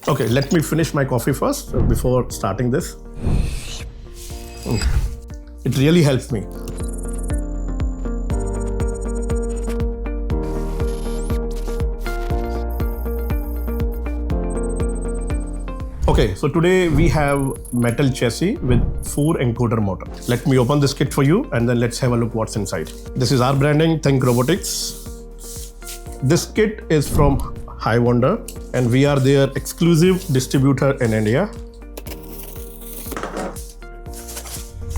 Okay, let me finish my coffee first before starting this. It really helps me. Okay, so today we have metal chassis with 4 encoder motor. Let me open this kit for you and then let's have a look what's inside. This is our branding, ThinkRobotics. This kit is from High Wonder and we are their exclusive distributor in India.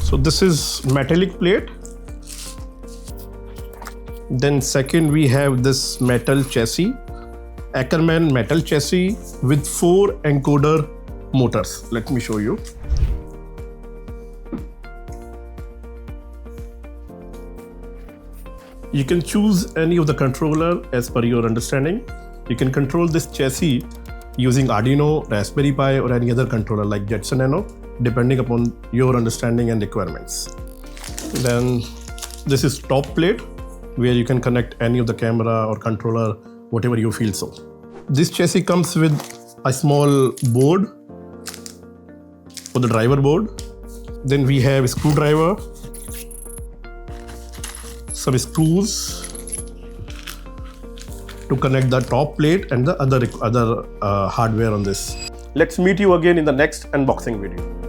So this is metallic plate. Then second we have this metal chassis, Ackerman Metal Chassis with 4 encoder motors. Let me show you. You can choose any of the controller as per your understanding. You can control this chassis using Arduino, Raspberry Pi or any other controller like Jetson Nano, depending upon your understanding and requirements. Then this is top plate where you can connect any of the camera or controller, whatever you feel so. This chassis comes with a small board for the driver board. Then we have a screwdriver, some screws to connect the top plate and the other hardware on this. Let's meet you again in the next unboxing video.